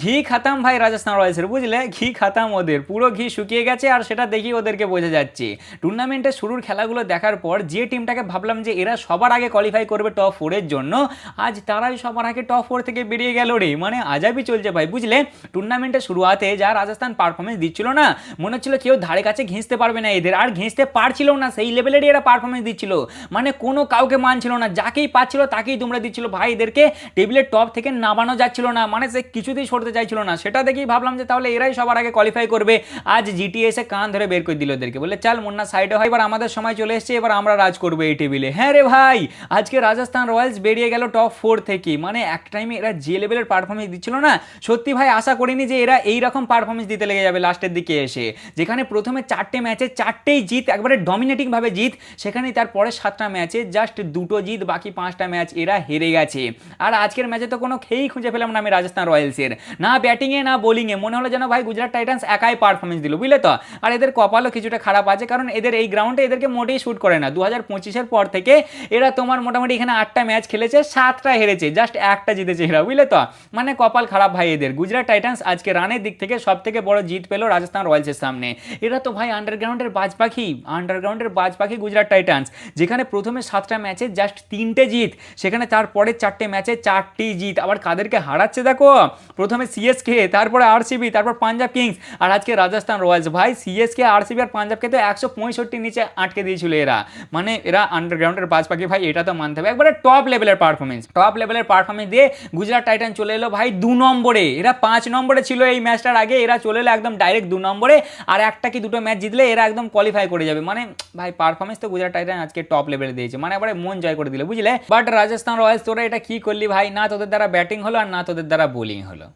ঘি খাতাম ভাই রাজস্থান রয়্যালসের, বুঝলে ঘি খাতাম, ওদের পুরো ঘি শুকিয়ে গেছে আর সেটা দেখি ওদেরকে বোঝা যাচ্ছে। টুর্নামেন্টের শুরুর খেলাগুলো দেখার পর যে টিমটাকে ভাবলাম যে এরা সবার আগে কোয়ালিফাই করবে টপ ফোরের জন্য, আজ তারাই সবার আগে টপ ফোর থেকে বেরিয়ে গেল রে। মানে আজাবই চলছে ভাই, বুঝলে টুর্নামেন্টের শুরুতে যা রাজস্থান পারফরমেন্স দিচ্ছিল না, মনে হচ্ছিল কেউ ধারে কাছে ঘেঁচতে পারবে না এদের, আর ঘেঁচতে পারছিল না, সেই লেভেলেরই এরা পারফরমেন্স দিচ্ছিল। মানে কোনো কাউকে মানছিল না, যাকেই পাচ্ছিল তাকেই তোমরা দিচ্ছিল ভাই, এদেরকে টেবিলের টপ থেকে নামানো যাচ্ছিল না, মানে সে কিছুতেই সরতে চাইছিল না। সেটা দেখেই ভাবলাম যে তাহলে এরাই সবার আগে কোয়ালিফাই করবে। আজ জিটিএ এসে কান ধরে বের করে দিল ওদেরকে, বলে চাল মুন্না সাইডে হয়, এবার আমাদের সময় চলে এসেছে, এবার আমরা রাজ করবো এই টেবিলে। হ্যাঁ রে ভাই, আজকে রাজস্থান রয়্যালস বেরিয়ে গেল টপ ফোর থেকে। মানে এক টাইমে এরা যে লেভেলের পারফরমেন্স দিচ্ছিল না, সত্যি ভাই আশা করিনি যে এরা এইরকম পারফরমেন্স দিতে লেগে যাবে লাস্টের দিকে এসে। যেখানে প্রথমে 4টে ম্যাচে 4টেই জিত, একবারে ডমিনেটিং ভাবে জিত, সেখানে তারপরে 7টা ম্যাচে জাস্ট 2টো জিত, বাকি 5টা ম্যাচ এরা হেরে গেছে। আর আজকের ম্যাচে তো কোনো খেয়েই খুঁজে পেলাম না আমি রাজস্থান রয়্যালসের, না ব্যাটিংয়ে না বোলিংয়ে, মনে হলো যেন ভাই গুজরাট টাইটান্স একাই পারফরমেন্স দিল, বুঝলে তো। আর এদের কপালও কিছুটা খারাপ আছে, কারণ এদের এই গ্রাউন্ডে এদেরকে মোটেই শুট করে না। 2025-এর পর থেকে এরা তোমার মোটামুটি এখানে 8টা ম্যাচ খেলেছে, 7টা হেরেছে, জাস্ট একটা জিতেছে এরা, বুঝলে তো। মানে কপাল খারাপ ভাই এদের। গুজরাট টাইটান্স আজকে রানের দিক থেকে সব থেকে বড় জিত পেল রাজস্থান রয়্যালসের সামনে। এরা তো ভাই আন্ডারগ্রাউন্ডের বাজ পাখি, আন্ডারগ্রাউন্ডের বাজ পাখি গুজরাট টাইটান্স। যেখানে প্রথমে 7টা ম্যাচে জাস্ট 3টে জিত, সেখানে তারপরে 4টে ম্যাচে 4টি জিত। আবার কাদেরকে হারাচ্ছে দেখো, প্রথমে সিএসকে, তারপরে আরসিবি, তারপর পাঞ্জাব কিংস, আর আজকে রাজস্থান রয়্যালস। ভাই সিএসকে, আরসিবি আর পাঞ্জাবকে তো 165 নিচে আটকে দিয়েছিল এরা। মানে এরা আন্ডারগ্রাউন্ডের বাজ পাখি ভাই, এটা তো মানতে হবে। একবারে টপ লেভেলের পারফরমেন্স, টপ লেভেলের পারফরমেন্স দিয়ে গুজরাট টাইটান চলে এলো ভাই 2 নম্বরে। এরা 5 নম্বরে ছিল এই ম্যাচটার আগে, এরা চলে এলো একদম ডাইরেক্ট 2 নম্বরে। আর একটা কি দুটো ম্যাচ জিতলে এরা একদম কোয়ালিফাই করে যাবে। মানে ভাই পারফরমেন্স তো গুজরাট টাইটান আজকে টপ লেভেলে দিয়েছে, মানে একবারে মন জয় করে দিল, বুঝলে। বাট রাজস্থান রয়্যালস তোরা এটা কি করলি ভাই, না তোদের দ্বারা ব্যাটিং হলো আর না তোদের দ্বারা বোলিং হলো।